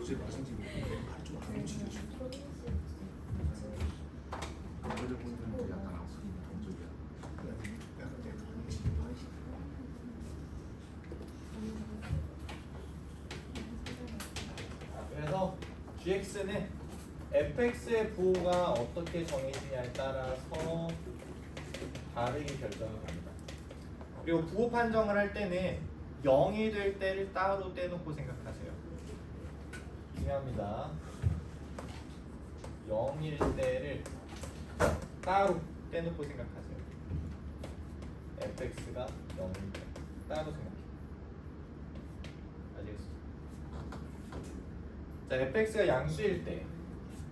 어제 마찬가지로 발좀 안 움직여줘. 여자분들은 약간 아프긴 동적이야. 약간 내가 움직임 많이. 그래서 gx는 fx의 부호가 어떻게 정해지냐에 따라서 다르게 결정을 합니다. 그리고 부호 판정을 할 때는 0이 될 때를 따로 떼놓고 생각하세요. 중요합니다. 0일 때를 따로 떼놓고 생각하세요. fx가 0일 때 따로 생각해요. 아시겠어요? 자, fx가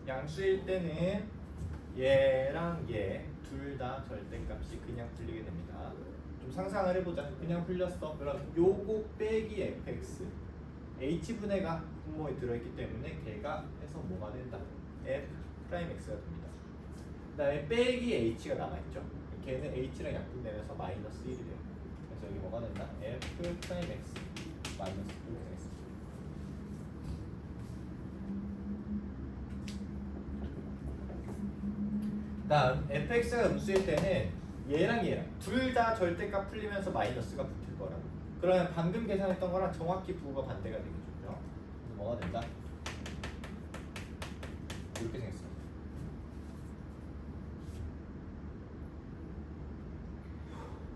양수일 때는 얘랑 얘 둘 다 절대값이 그냥 풀리게 됩니다. 좀 상상을 해보자. 그냥 풀렸어. 그럼 요거 빼기 fx h분의가 분모에 들어있기 때문에 걔가 해서 뭐가 된다? f 프라임 x가 됩니다. 그 다음에 빼기 h가 남아있죠. 걔는 h랑 약분되면서 마이너스 1이 돼요. 그래서 여기 뭐가 된다? f 프라임 x 마이너스 1이 되겠습니다. 다음 fx가 음수일 때는 얘랑 둘 다 절대값 풀리면서 마이너스가 붙을 거라고. 그러면 방금 계산했던 거랑 정확히 부호가 반대가 되겠죠. 그래서 뭐가 된다? 이렇게 생겼습니다.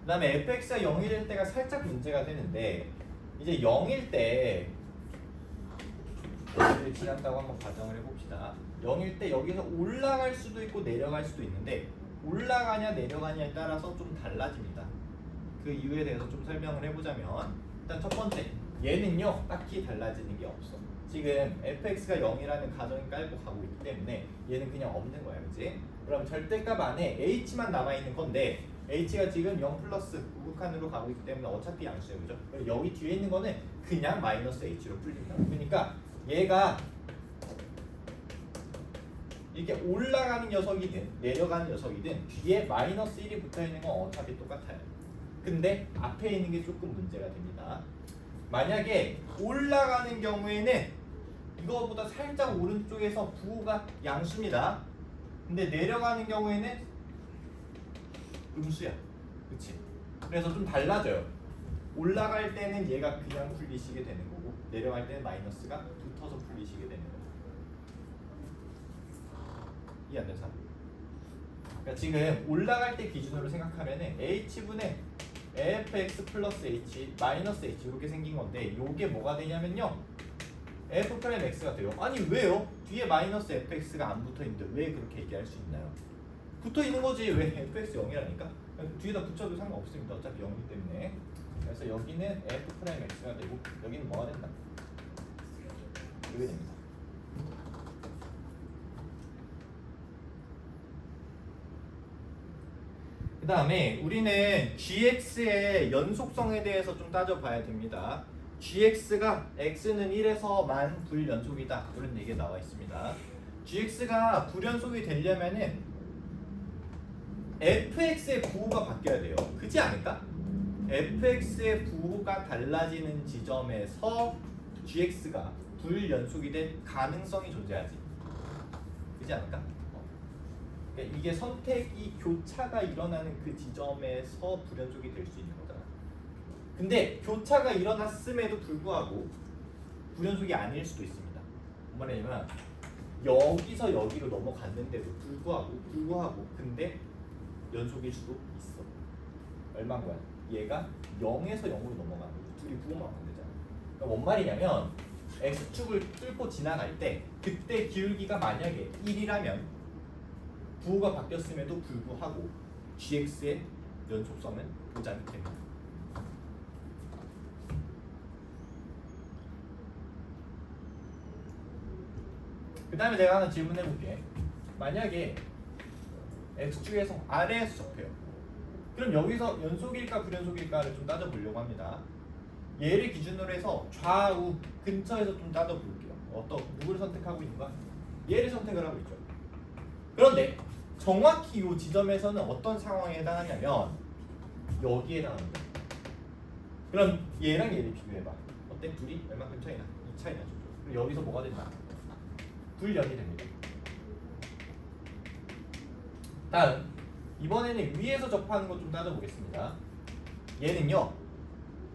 그 다음에 fx가 0일 때가 살짝 문제가 되는데 이제 0일 때 얘를 지났다고 한번 가정을 해봅시다. 0일 때 여기서 올라갈 수도 있고 내려갈 수도 있는데 올라가냐 내려가냐에 따라서 좀 달라집니다. 그 이유에 대해서 좀 설명을 해보자면 일단 첫 번째 얘는요 딱히 달라지는 게 없어. 지금 fx가 0이라는 가정을 깔고 가고 있기 때문에 얘는 그냥 없는 거야, 그치? 그럼 절대값 안에 h만 남아있는 건데 h가 지금 0 플러스 우극한으로 가고 있기 때문에 어차피 양수예요, 그죠? 여기 뒤에 있는 거는 그냥 마이너스 h로 풀린다. 그러니까 얘가 이렇게 올라가는 녀석이든 내려가는 녀석이든 뒤에 마이너스 1이 붙어있는 건 어차피 똑같아요. 근데 앞에 있는 게 조금 문제가 됩니다. 만약에 올라가는 경우에는 이거보다 살짝 오른쪽에서 부호가 양수입니다. 근데 내려가는 경우에는 음수야. 그치? 그래서 좀 달라져요. 올라갈 때는 얘가 그냥 풀리시게 되는 거고 내려갈 때는 마이너스가 붙어서 풀리시게 되는 거고. 이해 안 되는 사람? 그러니까 지금 올라갈 때 기준으로 생각하면은 h분의 fx 플러스 h 마이너스 h 이렇게 생긴 건데 요게 뭐가 되냐면요 f 프라임 x가 돼요. 아니 왜요? 뒤에 마이너스 fx가 안 붙어있는데 왜 그렇게 얘기할 수 있나요? 붙어있는 거지. 왜 fx 0이라니까? 뒤에다 붙여도 상관없습니다. 어차피 0이기 때문에. 그래서 여기는 f 프라임 x가 되고 여기는 뭐가 된다? 이렇게 됩니다. 그 다음에 우리는 gx의 연속성에 대해서 좀 따져봐야 됩니다. gx가 x는 1에서 만 불연속이다 이런 얘기가 나와 있습니다. gx가 불연속이 되려면은 fx의 부호가 바뀌어야 돼요. 그렇지 않을까? fx의 부호가 달라지는 지점에서 gx가 불연속이 될 가능성이 존재하지. 그렇지 않을까? 그러니까 이게 선택이 교차가 일어나는 그 지점에서 불연속이 될 수 있는 거잖아. 근데 교차가 일어났음에도 불구하고 불연속이 아닐 수도 있습니다. 뭔 말이냐면 여기서 여기로 넘어갔는데도 불구하고 근데 연속일 수도 있어. 얼마인 거야? 얘가 0에서 0으로 넘어가는 거지. 둘이 부호만 안 되잖아. 그러니까 뭔 말이냐면 x축을 뚫고 지나갈 때 그때 기울기가 만약에 1이라면 부호가 바뀌었음에도 불구하고 gx의 연속성은 보장이 됩니다. 그 다음에 내가 하나 질문해 볼게. 만약에 x축에서 아래에서 접해요. 그럼 여기서 연속일까 불연속일까를 좀 따져보려고 합니다. 얘를 기준으로 해서 좌우 근처에서 좀 따져볼게요. 누구를 선택하고 있는 거야? 얘를 선택을 하고 있죠. 그런데 정확히 이 지점에서는 어떤 상황에 해당하냐면 여기에 해당합니다. 그럼 얘랑 얘를 비교해봐. 어때? 둘이 얼마큼 차이나? 이 차이나 좀. 그럼 여기서 뭐가 된다? 불연이 됩니다. 다음 이번에는 위에서 접하는 것 좀 따져보겠습니다. 얘는요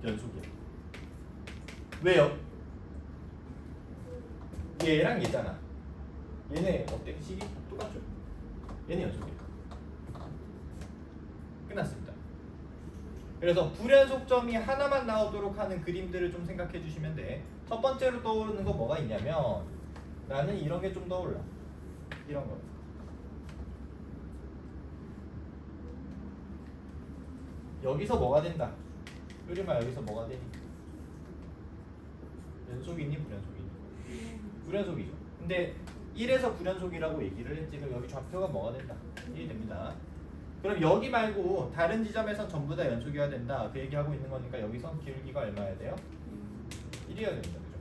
연속이에요. 왜요? 얘랑 얘잖아. 얘네 어때? 식이 똑같죠? 얘는 연속이에요. 끝났습니다. 그래서 불연속점이 하나만 나오도록 하는 그림들을 좀 생각해 주시면 돼. 첫 번째로 떠오르는 거 뭐가 있냐면 나는 이런 게 좀 떠올라. 이런 거. 여기서 뭐가 된다? 요리마 여기서 뭐가 되니? 연속이니 불연속이니? 불연속이죠. 근데 1에서 불연속이라고 얘기를 했지. 그럼 여기 좌표가 뭐가 된다? 1이 됩니다. 그럼 여기 말고 다른 지점에선 전부 다 연속이어야 된다. 그 얘기하고 있는 거니까 여기선 기울기가 얼마여야 돼요? 1이어야 됩니다. 그죠?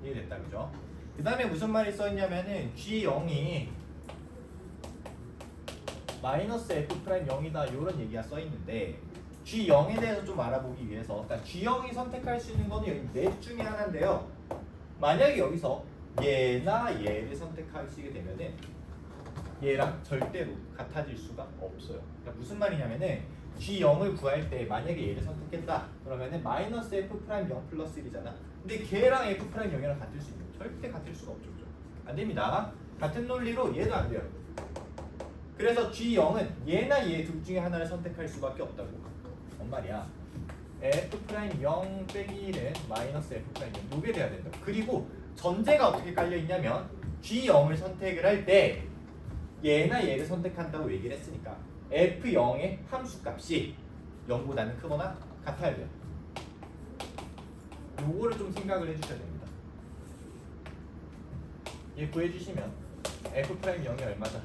이해됐다. 그죠? 그 다음에 무슨 말이 써있냐면은 G0이 마이너스 F'0이다 이런 얘기가 써있는데 G0에 대해서 좀 알아보기 위해서 그러니까 G0이 선택할 수 있는 거는 여기 넷 중에 하나인데요. 만약에 여기서 얘나 얘를 선택하시게 되면은 얘랑 절대로 같아질 수가 없어요. 그러니까 무슨 말이냐면은 G0을 구할 때 만약에 얘를 선택했다 그러면은 마이너스 F'0 플러스 1이잖아. 근데 걔랑 F'0이랑 같을 수 있는 절대 같을 수가 없죠. 그죠? 안 됩니다. 같은 논리로 얘도 안 돼요. 그래서 G0은 얘나 얘 둘 중에 하나를 선택할 수밖에 없다고. 뭔 말이야? F'0 빼기 1은 마이너스 F'0 요게 돼야 된다. 그리고 전제가 어떻게 깔려 있냐면 G0을 선택을 할 때 얘나 얘를 선택한다고 얘기를 했으니까 F0의 함수값이 0보다는 크거나 같아야 돼요. 요거를 좀 생각을 해주셔야 됩니다. 얘 구해주시면 F'0이 얼마다?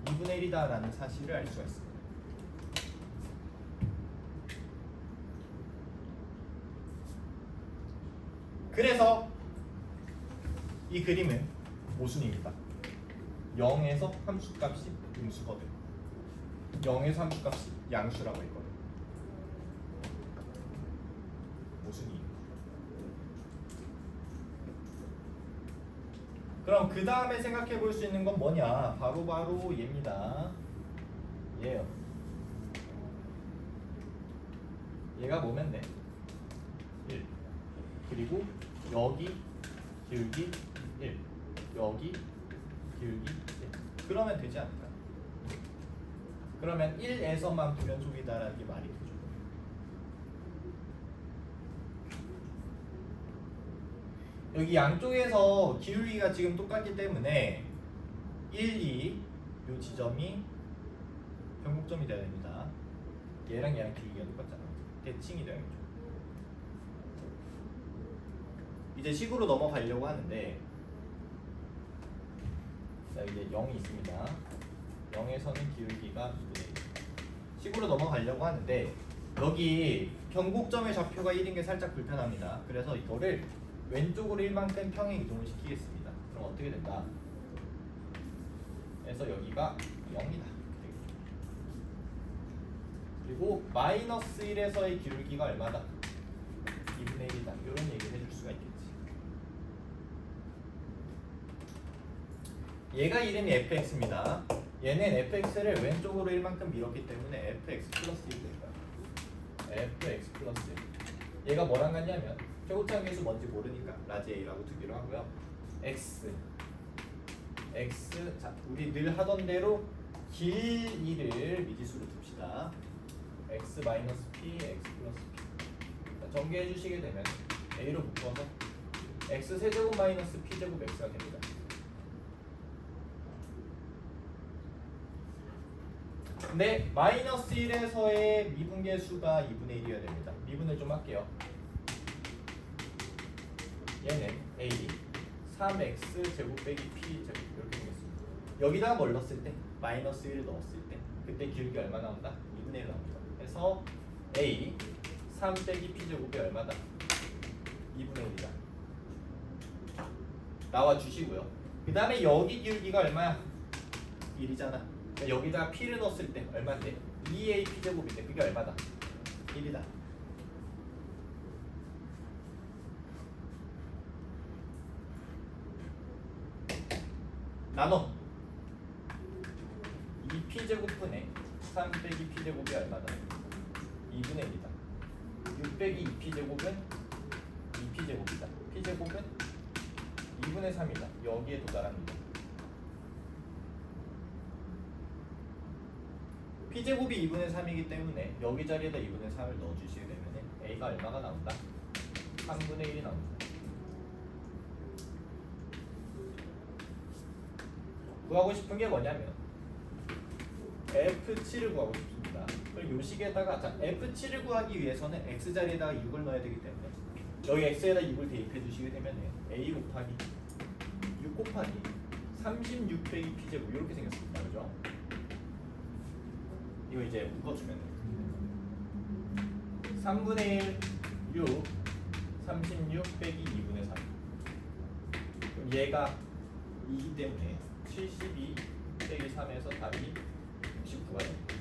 2분의 1이다 라는 사실을 알 수가 있습니다. 그래서 이 그림은 모순입니다. 0에서 함수값이 음수거든. 0에서 함수값이 양수라고 했거든. 모순이에요. 그럼 그 다음에 생각해 볼 수 있는 건 뭐냐? 바로 얘입니다. 얘요. 얘가 뭐면 돼? 1. 그리고 여기 기울기 1. 여기 기울기 1. 그러면 되지 않을까? 그러면 1에서만 불연속이다라는 게 말이 되죠. 여기 양쪽에서 기울기가 지금 똑같기 때문에 1, 2 요 지점이 변곡점이 돼야 됩니다. 얘랑 얘랑 기울기가 똑같잖아. 대칭이 돼야겠죠. 이제 식으로 넘어가려고 하는데 자 이제 0이 있습니다. 0에서는 기울기가 2분의 1. 식으로 넘어가려고 하는데 여기 변곡점의 좌표가 1인 게 살짝 불편합니다. 그래서 이거를 왼쪽으로 1만큼 평행 이동을 시키겠습니다. 그럼 어떻게 된다? 그래서 여기가 0이다. 그리고 마이너스 1에서의 기울기가 얼마다? 2분의 1이다. 이런 얘기를 해줄 수가 있겠지. 얘가 이름이 fx입니다. 얘는 fx를 왼쪽으로 1만큼 밀었기 때문에 fx 플러스 1이 될 거야. fx 플러스 1. 얘가 뭐랑 같냐면 최고차 계수 뭔지 모르니까 라지 a라고 두기로 하고요. x 자 우리 늘 하던 대로 길이를 미지수로 둡시다. x 마이너스 p x 플러스 p. 자, 전개해 주시게 되면 a로 묶어서 x 세제곱 마이너스 p 제곱 x가 됩니다. 근데 마이너스 1에서의 미분계수가 2분의 1이어야 됩니다. 미분을 좀 할게요. 얘는 a 3x 제곱 빼기 p 제곱 이렇게 되겠습니다. 여기다가 뭘 넣었을 때? 마이너스 1을 넣었을 때 그때 기울기 얼마 나온다? 2분의 1 나옵니다. 그래서 a 3 빼기 p 제곱이 얼마다? 2분의 1이다. 나와 주시고요. 그 다음에 여기 기울기가 얼마야? 1이잖아. 그러니까 여기다가 p를 넣었을 때 얼마인데? 2a p 제곱인데 그게 얼마다? 1이다. 나눠 2p제곱분의 3 빼기 p제곱이 얼마다? 2분의 1이다. 6 빼기 2p제곱은 2p제곱이다. p제곱은 2분의 3이다. 여기에 도달합니다. p제곱이 2분의 3이기 때문에 여기 자리에다 2분의 3을 넣어주시게 되면 a가 얼마가 나온다? 3분의 1이 나온다. 구하고 싶은 게 뭐냐면 F7을 구하고 싶습니다. 그럼 요 식에다가 자, F7을 구하기 위해서는 x자리에다가 6을 넣어야 되기 때문에 여기 x에다 6을 대입해 주시게 되면 a 곱하기 6 곱하기 36 빼기 p제곱 이렇게 생겼습니다. 그죠? 이거 이제 묶어주면 돼요. 3분의 1 6 36 빼기 2분의 3 그럼 얘가 2이기 때문에 72 빼기 3에서 답이 69가 됩니다.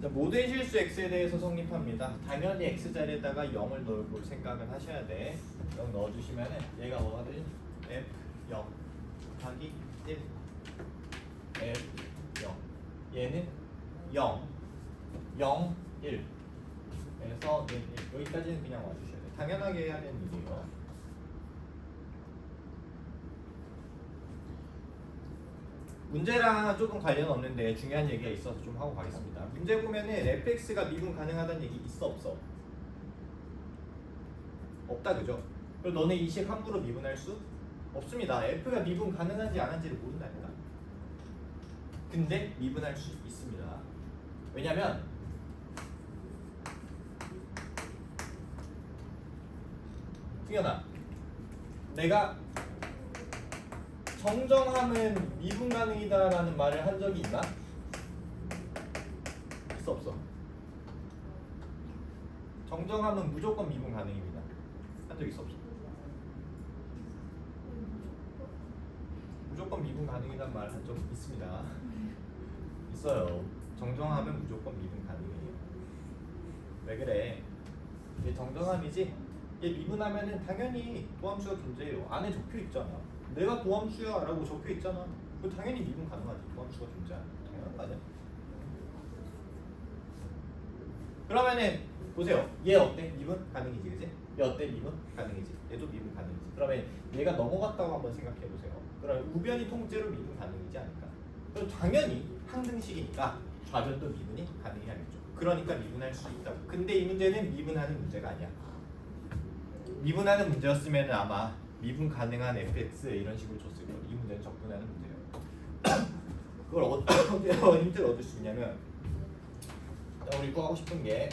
자, 모든 실수 x에 대해서 성립합니다. 당연히 x자리에다가 0을 넣을 생각을 하셔야 돼. 0 넣어주시면 얘가 뭐가 되지? f0 곱하기 1 f0 얘는 0 0 1 그래서 여기까지는 그냥 와주셔야 돼. 당연하게 해야 되는 일이에요. 문제랑 조금 관련 없는데 중요한 얘기가 있어서 좀 하고 가겠습니다. 문제 보면은 fx가 미분 가능하다는 얘기 있어 없어? 없다 그죠? 그럼 너네 이 식 함부로 미분할 수 없습니다. f가 미분 가능한지 안 한지를 모른다니까. 근데 미분할 수 있습니다. 왜냐면 승현아, 내가 정정함은 미분 가능이다라는 말을 한 적이 있나? 있어 없어? 정정함은 무조건 미분 가능입니다. 한 적 있어 없어? 무조건 미분 가능이란 말 한 적 있습니다. 있어요. 정정함은 무조건 미분 가능해요. 왜 그래? 얘 정정함이지? 얘 미분하면은 당연히 도함수가 존재해요. 안에 적혀 있잖아. 내가 도함수야 라고 적혀 있잖아. 그럼 당연히 미분 가능하지. 도함수가 존재하는 당연한 거 아니야? 그러면은 보세요. 얘 어때? 미분 가능이지, 그지? 얘 어때? 미분 가능이지. 얘도 미분 가능이지. 그러면 얘가 넘어갔다고 한번 생각해 보세요. 그럼 우변이 통째로 미분 가능이지 않을까? 그럼 당연히 항등식이니까 좌변도 미분이 가능해야겠죠. 그러니까 미분할 수 있다고. 근데 이 문제는 미분하는 문제가 아니야. 미분하는 문제였으면 아마 미분 가능한 fx 이런 식으로 줬을 거예요. 이 문제는 적분하는 문제예요. 그걸 어떻게 힌트를 얻을 수 있냐면, 우리 구하고 싶은 게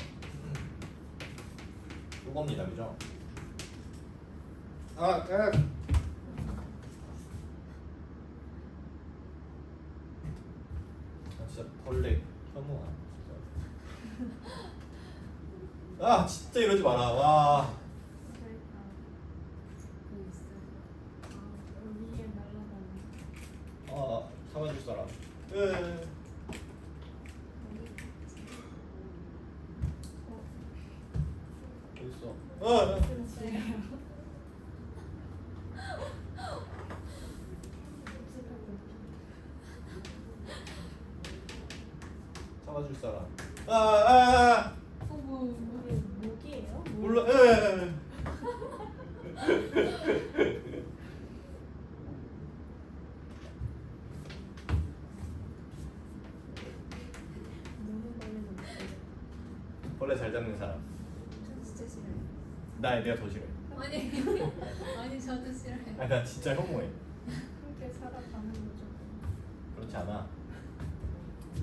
이겁니다, 그죠? 아, 진짜 벌레 혐오함. 아, 진짜 이러지 마라. 와. 잡아줄 사람. 어딨어? 잡아줄 사람. 목이에요? 몰라. 벌레 잘 잡는 사람. 저 진짜 싫어요. 내가 더 싫어. 아니 아니 저도 싫어요. 나 진짜 혐오해. 함께 살아가는 거죠. 그렇지 않아.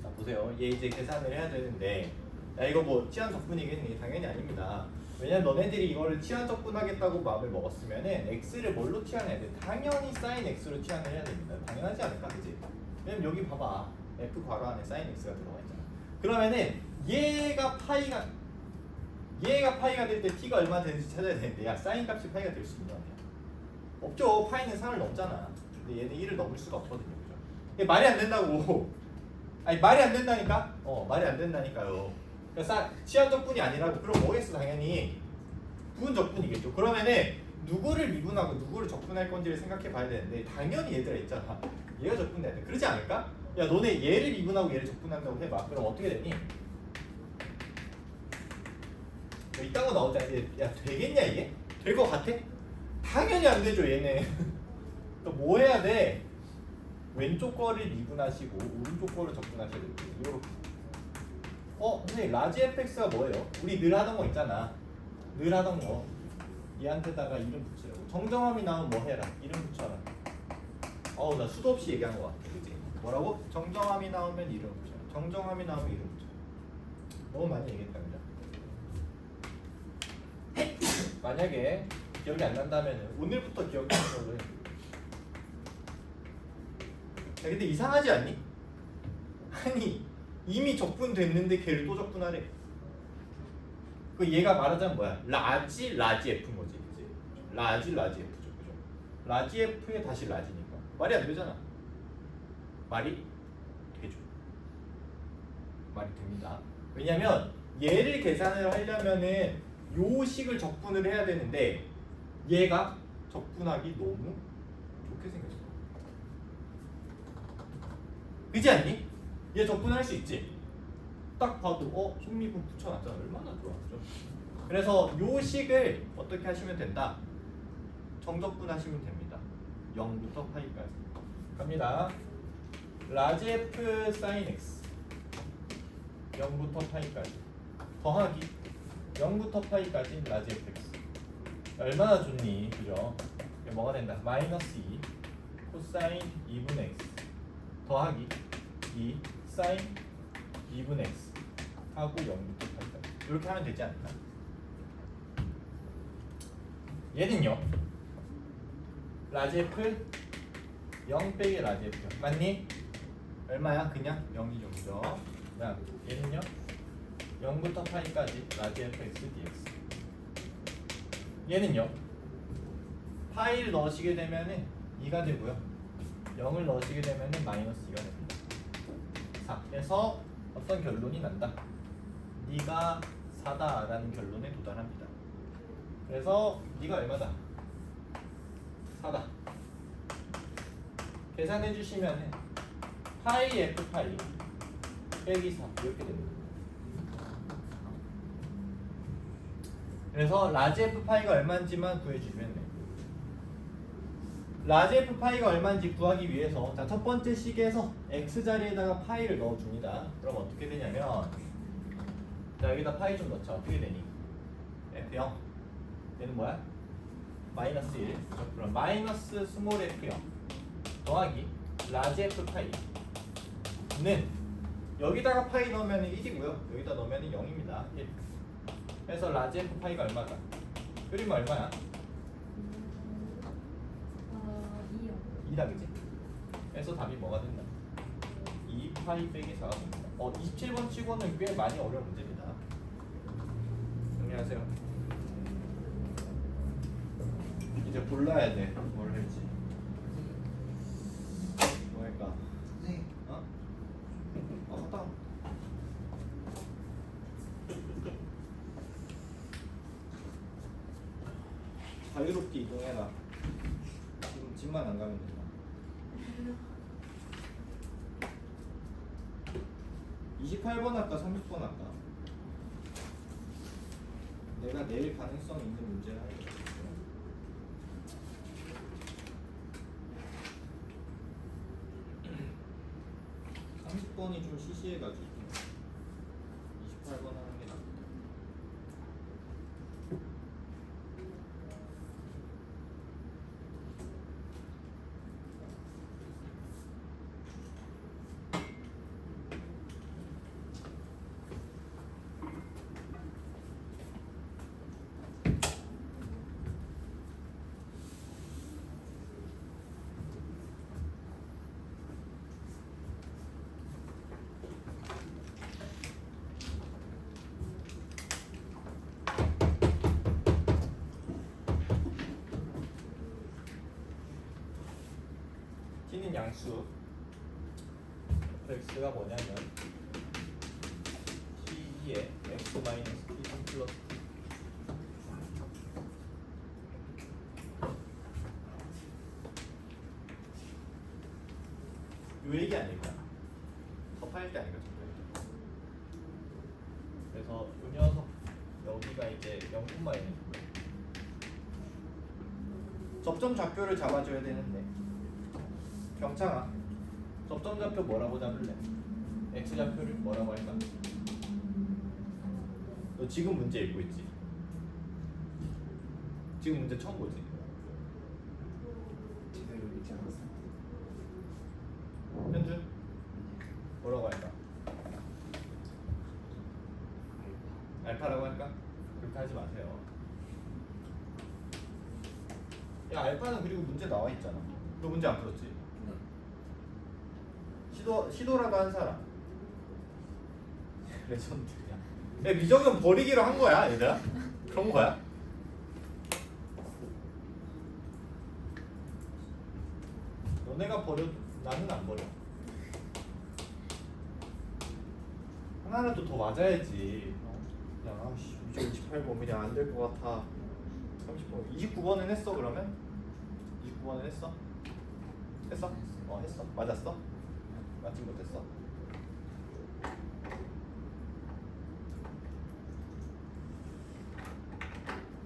자 보세요. 얘 이제 계산을 해야 되는데, 야 이거 뭐 치환 적분이겠니? 당연히 아닙니다. 왜냐면 너네들이 이거를 치환 적분하겠다고 마음을 먹었으면은 x를 뭘로 치환해야 돼? 당연히 sin x로 치환을 해야 됩니다. 당연하지 않을까, 그지? 왜냐면 여기 봐봐, f 괄호 안에 sin x가 들어가 있잖아. 그러면은 얘가 파이가 될 때 t가 얼마 되는지 찾아야 되는데, 야 sin 값이 파이가 될 수 있냐? 없죠. 파이는 3을 넘잖아. 근데 얘는 1을 넘을 수가 없거든요, 그죠? 이게 말이 안 된다고. 아니 말이 안 된다니까? 말이 안 된다니까요. 그러니까 치환 적분이 아니라고. 그럼 뭐겠어? 당연히 부분 적분이겠죠. 그러면은 누구를 미분하고 누구를 적분할 건지를 생각해 봐야 되는데, 당연히 얘들아 있잖아. 얘가 적분돼야 돼. 그러지 않을까? 야 너네 얘를 미분하고 얘를 적분한다고 해봐. 그럼 어떻게 되니? 이딴 거 나오잖아. 야 되겠냐 이게? 될 거 같아? 당연히 안 되죠 얘네. 또 뭐 해야 돼? 왼쪽 거를 미분하시고 오른쪽 거를 적분하셔야 돼요. 이렇게. 선생님 라지 fx가 뭐예요? 우리 늘 하던 거 있잖아. 늘 하던 거. 얘한테다가 이름 붙이라고. 정정함이 나오면 뭐 해라? 이름 붙여라. 나 수도 없이 얘기한 거 같아. 그치? 뭐라고? 정정함이 나오면 이름 붙여라. 정정함이 나오면 이름 붙여라. 너무 많이 얘기했다 그죠? 만약에 기억이 안 난다면 오늘부터 기억하는 걸로 해. 야, 근데 이상하지 않니? 아니 이미 적분됐는데 걔를 또 적분하래. 그 얘가 말하자면 뭐야? 라지 F인 거지, 그지? 라지 F죠, 그죠? 라지 F에 다시 라지니까 말이 안 되잖아. 말이 되죠. 말이 됩니다. 왜냐면 얘를 계산을 하려면은 요 식을 적분을 해야 되는데 얘가 적분하기 너무 좋게 생겼어. 그지 않니? 얘 적분할 수 있지? 딱 봐도 속미분 붙여놨잖아. 얼마나 좋아, 그죠? 그래서 요 식을 어떻게 하시면 된다? 정적분 하시면 됩니다. 0부터 파이까지 갑니다. 라지 f sin x 0부터 파이까지 더하기 0부터 파이까지 라지 fx. 얼마나 좋니, 그죠? 이게 뭐가 된다? 마이너스 2 코사인 2분의 x 더하기 2 사인 2분의 x 하고 0부터 파이까지. 이렇게 하면 되지 않을까? 얘는요, 라지 f 0 빼기 라지 f 맞니? 얼마야? 그냥 0이죠, 그죠? 그다음 얘는요, 0부터 파이까지 라지 fx dx. 얘는요, 파이를 넣으시게 되면은 2가 되고요, 0을 넣으시게 되면은 마이너스 2가 됩니다. 자, 그래서 어떤 결론이 난다? 네가 4다라는 결론에 도달합니다. 그래서 네가 얼마다? 4다. 계산해 주시면은 파이 f 파이 빼기 4 이렇게 됩니다. 그래서 라지 f 파이가 얼마인지만 구해주시면 돼요. 라지 f 파이가 얼마인지 구하기 위해서, 자, 첫 번째 식에서 x 자리에다가 파이를 넣어줍니다. 그럼 어떻게 되냐면, 자, 여기다 파이 좀 넣자. 어떻게 되니? f0 얘는 뭐야? 마이너스 1. 그럼 마이너스 스몰 f0 더하기 라지 f 파이는 여기다가 파이 넣으면 1이고요, 여기다 넣으면 0입니다. 1. 그래서 라지 f 파이가 얼마다? 그리면 얼마야? 2요. 2다, 그지? 그래서 답이 뭐가 된다? 2파이 빼기 4가 됩니다. 27번 치고는 꽤 많이 어려운 문제입니다. 정리하세요. 이제 골라야 돼. 뭘 할지. 뭐 할까? 선생님 자유롭게 이동해라. 지금 집만 안 가면 된다. 28번 할까 30번 할까? 내가 낼 가능성 있는 문제를 하는 거야. 30번이 좀 시시해가지고 28번 하는 게 낫다. t는 양수 fx가 뭐냐면 t2에 x 마이너스 t3 플러스 t 요 얘기 아닐까? 접할 때 아닐까? 접할 때. 그래서 요 녀석 여기가 이제 0,1인 거예요. 접점 좌표를 잡아줘야 되는데 경창아, 접점 좌표 뭐라고 잡을래? x 좌표를 뭐라고 할까? 너 지금 문제 읽고 있지? 지금 문제 처음 보지? 제대로 읽지 않았습니다. 현준 뭐라고 할까? 알파라고 할까? 그렇게 하지 마세요. 야, 알파는 그리고 문제 나와 있잖아. 너 문제 안 풀었지? 시도라도 한 사람. 레전드야. 야, 미적은 버리기로 한 거야, 얘들아. 그런 거야. 너네가 버려, 나는 안 버려. 하나라도 더 맞아야지. 야, 씨, 28번이냐 안 될 것 같아. 30번, 29번은 했어 그러면? 29번은 했어? 했어? 했어. 맞았어? 맞지 못했어?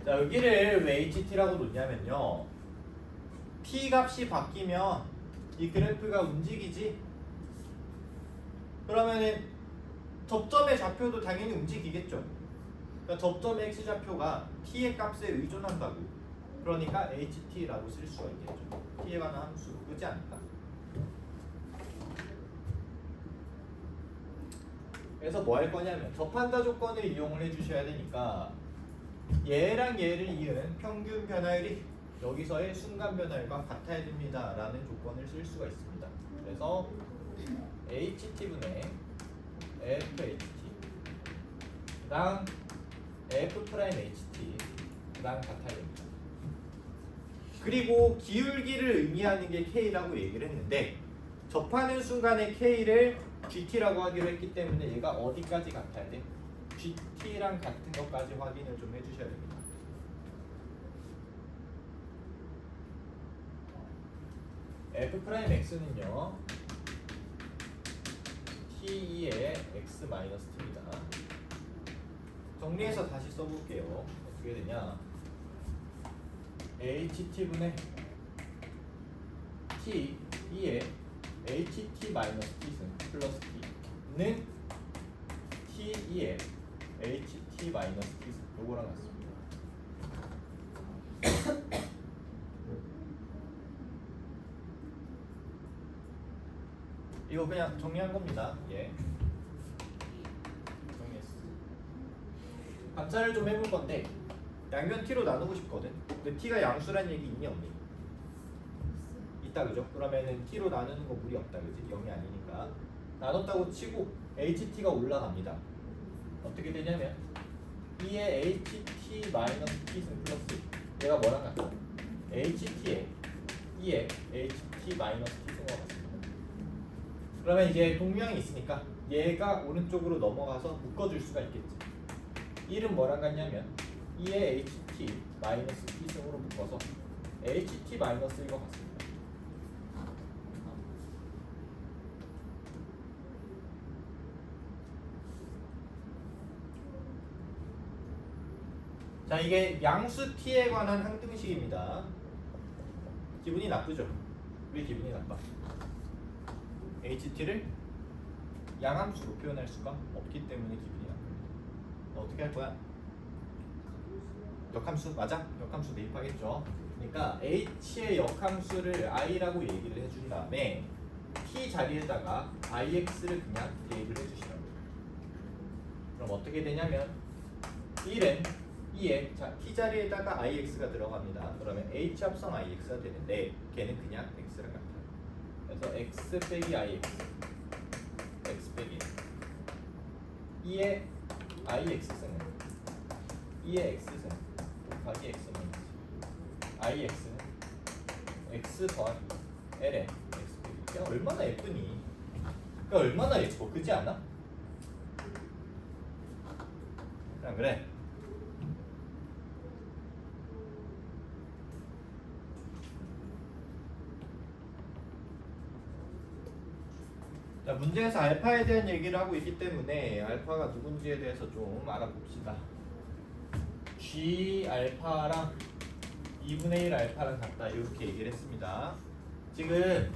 자, 여기를 왜 HT라고 놓냐면요, T 값이 바뀌면 이 그래프가 움직이지? 그러면은 접점의 좌표도 당연히 움직이겠죠. 그러니까 접점의 x좌표가 t의 값에 의존한다고. 그러니까 ht라고 쓸 수가 있겠죠. t에 관한 함수, 그렇지 않을까? 그래서 뭐 할 거냐면 접한다 조건을 이용을 해주셔야 되니까 얘랑 얘를 이은 평균 변화율이 여기서의 순간 변화율과 같아야 됩니다 라는 조건을 쓸 수가 있습니다. 그래서 ht분의 fht랑 f'ht랑 같아야 됩니다. 그리고 기울기를 의미하는 게 k라고 얘기를 했는데 접하는 순간에 k를 gt라고 하기로 했기 때문에 얘가 어디까지 같아야 돼? gt랑 같은 것까지 확인을 좀 해주셔야 됩니다. f'x는요 t2의 x-t입니다. 정리해서 다시 써볼게요. 어떻게 되냐, ht분의 t2의 ht-t는 플러스 t는 t2의 ht-t는 요거랑 같습니다. 이거 그냥 정리한 겁니다. 예. 정리했어. 감찰을 좀 해볼 건데 양변 t로 나누고 싶거든. 근데 t가 양수란 얘기 있니 없니? 있다, 그죠? 그러면은 t로 나누는 거 무리 없다, 그지? 0이 아니니까 나눴다고 치고 ht가 올라갑니다. 어떻게 되냐면 2의 ht-t는 플러스 얘가 뭐랑 같아? ht에 2의 ht-t승과 같습니다. 그러면 이제 동명이 있으니까 얘가 오른쪽으로 넘어가서 묶어줄 수가 있겠지. 1은 뭐랑 같냐면 2의 ht 마이너스 t승으로 묶어서 ht 마이너스 1과 같습니다. 자, 이게 양수 t에 관한 항등식입니다. 기분이 나쁘죠? 왜 기분이 나빠? ht를 양함수로 표현할 수가 없기 때문에 기분이 나쁩니다. 너 어떻게 할 거야? 역함수 맞아? 역함수 대입하겠죠. 그러니까 h의 역함수를 i라고 얘기를 해준 다음에 t 자리에다가 ix를 그냥 대입을 해주시면 돼요. 그럼 어떻게 되냐면 1은 2에 자 t 자리에다가 ix가 들어갑니다. 그러면 h 합성 ix가 되는데 걔는 그냥 x랑 같아요. 그래서 x 빼기 ix x 빼기 2의 ix는 2의 x는 곱하기 x 마이너스 ix는 x 더하기 ln x 빼기. 야, 얼마나 예쁘니? 그러니까 얼마나 예뻐, 그지 않아? 그냥 그래. 자, 문제에서 알파에 대한 얘기를 하고 있기 때문에 알파가 누군지에 대해서 좀 알아봅시다. G 알파랑 2분의 1 알파랑 같다 이렇게 얘기를 했습니다. 지금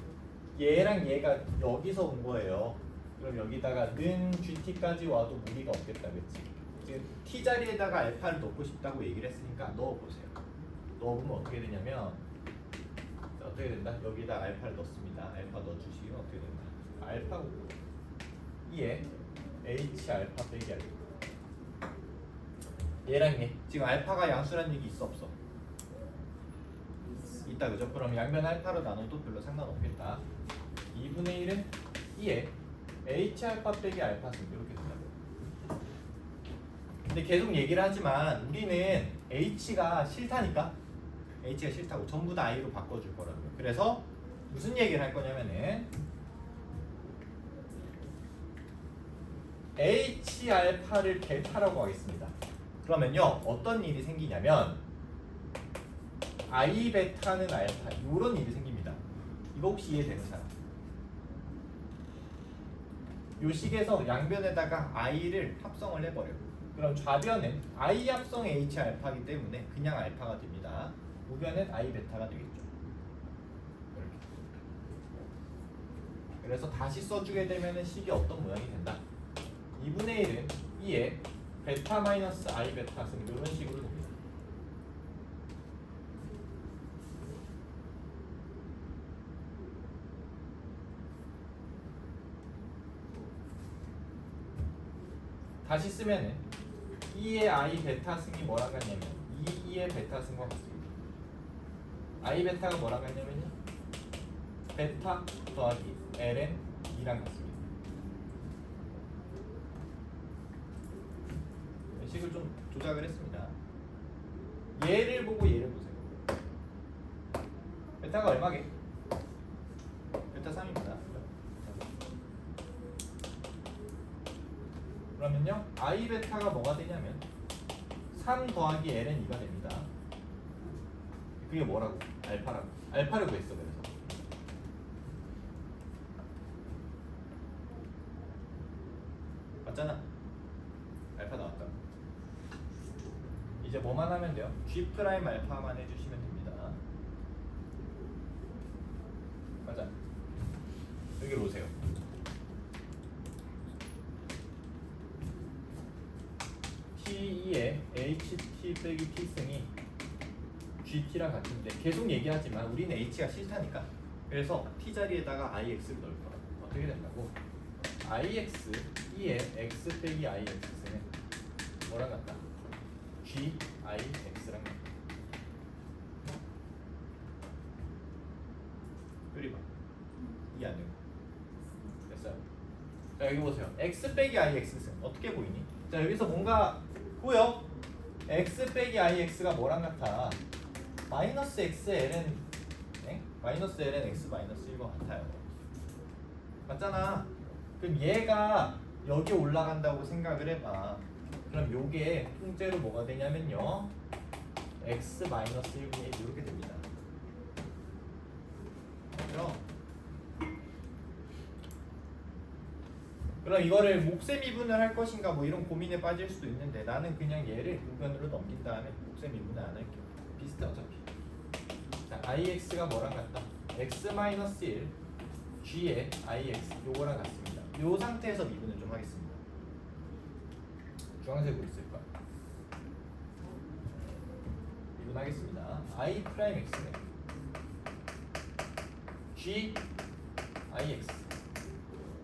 얘랑 얘가 여기서 온 거예요. 그럼 여기다가 는 GT까지 와도 무리가 없겠다, 그치? 지금 T 자리에다가 알파를 넣고 싶다고 얘기를 했으니까 넣어보세요. 넣어보면 어떻게 되냐면 자, 어떻게 된다? 여기다 알파를 넣습니다. 알파 넣어주시면 어떻게 된다? 알파 2에 h 알파 빼기 알파. 얘랑 얘 지금 알파가 양수란 얘기 있어 없어? 있다, 그죠? 그럼 양변 알파로 나눠도 별로 상관없겠다. 2분의 1은 2에 h 알파 빼기 알파 승 이렇게 된다고. 근데 계속 얘기를 하지만 우리는 h가 싫다니까. h가 싫다고 전부 다 i로 바꿔줄 거라고요. 그래서 무슨 얘기를 할 거냐면은 h 알파를 베타라고 하겠습니다. 그러면요 어떤 일이 생기냐면 i 베타는 알파 이런 일이 생깁니다. 이거 혹시 이해되는 사람? 요 식에서 양변에다가 i를 합성을 해버려. 그럼 좌변은 i 합성 h 알파이기 때문에 그냥 알파가 됩니다. 우변은 i 베타가 되겠죠. 이렇게. 그래서 다시 써주게 되면 식이 어떤 모양이 된다. 2분의 1은 2에 베타 마이너스 i 베타 승 이런 식으로 됩니다. 다시 쓰면은 2의 i 베타 승이 뭐랑 같냐면 2의 베타 승과 같습니다. i 베타가 뭐랑 같냐면요 베타 더하기 ln 2랑 같습니다. 식을 좀 조작을 했습니다. 얘를 보고 얘를 보세요. 베타가 얼마게? 베타 3입니다. 그러면요 i 베타가 뭐가 되냐면 3 더하기 ln 2가 됩니다. 그게 뭐라고? 알파라고. 알파를 구했어. 그래서 맞잖아. 알파 나왔다. 이제 뭐만 하면 돼요? G 프라임 알파만 해주시면 됩니다. 맞아. 여기로 오세요. T2의 HT 빼기 T승이 GT랑 같은데 계속 얘기하지만 우리는 H가 싫다니까. 그래서 T 자리에다가 IX를 넣을 거야. 어떻게 된다고? IX 2의 X 빼기 IX는 뭐랑 같다? G, I, X랑 같다. 그리고 이 안에 됐어요? 자 여기 보세요. X 빼기 IX는 어떻게 보이니? 자 여기서 뭔가 보여? X 빼기 IX가 뭐랑 같아? 마이너스 X Ln 마이너스 Ln X 마이너스 1과 같아요. 맞잖아. 그럼 얘가 여기 올라간다고 생각을 해봐. 그럼 요게 통째로 뭐가 되냐면요 x 마이너스 1분의 1 이렇게 됩니다. 그럼 이거를 목셈 미분을 할 것인가 뭐 이런 고민에 빠질 수도 있는데 나는 그냥 얘를 우변으로 넘긴 다음에 목셈 미분을 안 할게요. 비슷해 어차피. 자, ix가 뭐랑 같다? x-1 g의 ix 요거랑 같습니다. 요 상태에서 미분을 좀 하겠습니다. 주황색으로 있을 거야. 미분하겠습니다. i 프라임 x는 g ix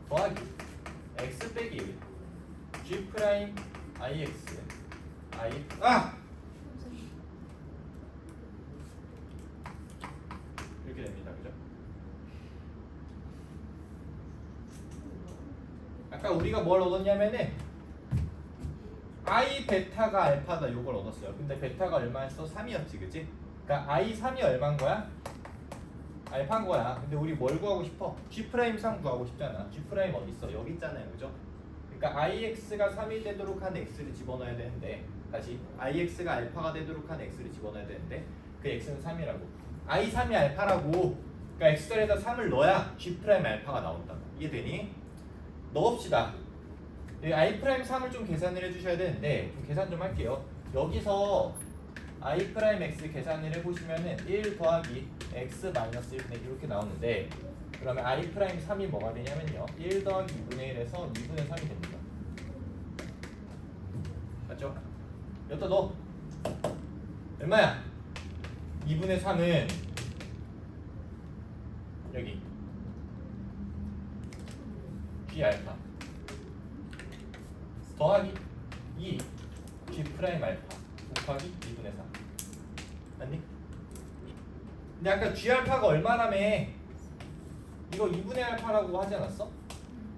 더하기 x 빼기 1 g 프라임 ix 이렇게 됩니다. 그죠? 아까 우리가 뭘 얻었냐면은 i 베타가 알파다 요걸 얻었어요. 근데 베타가 얼마였어? 3이었지, 그치? 그러니까 i 3이 얼마인 거야? 알파인 거야. 근데 우리 뭘 구하고 싶어? g 프라임 3 구하고 싶잖아. g 프라임 어디 있어? 여기 있잖아요, 그죠? 그러니까 ix가 3이 되도록 한 x를 집어넣어야 되는데 다시 ix가 알파가 되도록 한 x를 집어넣어야 되는데 그 x는 3이라고. i 3이 알파라고. 그러니까 x절에다 3을 넣어야 g 프라임 알파가 나온다고. 이해되니? 넣읍시다. i 프라임 3을 좀 계산을 해주셔야 되는데 좀 계산 좀 할게요. 여기서 i 프라임 x 계산을 해보시면은 1 더하기 x 마이너스 1분의 이렇게 나오는데 그러면 i 프라임 3이 뭐가 되냐면요 1 더하기 2분의 1에서 2분의 3이 됩니다. 맞죠? 여기다 넣어. 얼마야? 2분의 3은 여기 g 알파 더하기 2 g 프라임 알파 곱하기 2분의 3 맞니? 근데 아까 g 알파가 얼마라며? 이거 2분의 알파라고 하지 않았어?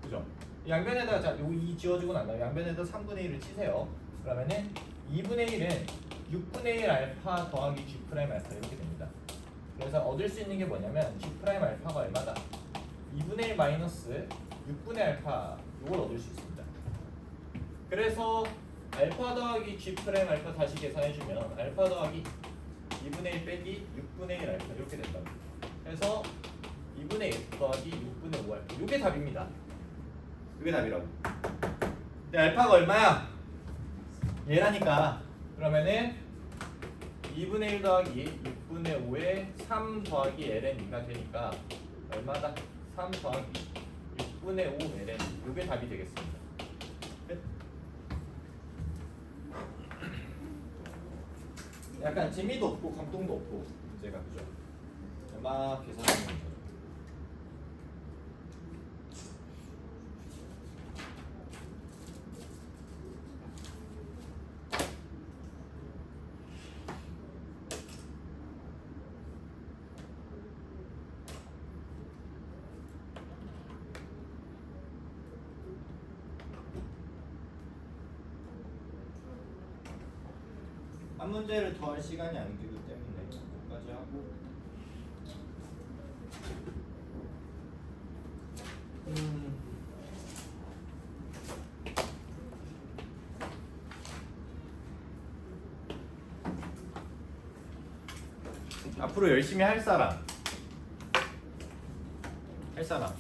그죠? 양변에다 자, 요 2 지워주고 난 다음에 양변에다 3분의 1을 치세요. 그러면은 2분의 1은 6분의 1 알파 더하기 g 프라임 알파 이렇게 됩니다. 그래서 얻을 수 있는 게 뭐냐면 g 프라임 알파가 얼마다? 2분의 1 마이너스 6분의 알파 이걸 얻을 수 있습니다. 그래서 알파 더하기 g 프라임 알파 다시 계산해주면 알파 더하기 2분의 1 빼기 6분의 1 알파 이렇게 된다고. 그래서 2분의 1 더하기 6분의 5 알파 이게 답입니다. 이게 답이라고. 근데 알파가 얼마야? 얘라니까. 그러면은 2분의 1 더하기 6분의 5에 3 더하기 ln 2가 되니까 얼마다? 3 더하기 6분의 5 ln 이게 답이 되겠습니다. 끝. 약간 재미도 없고 감동도 없고 문제가 그죠? 막 계산하는 거죠. 한 문제를 더 할 시간이 안 되기 때문에 여기까지 하고 앞으로 열심히 할 사람 할 사람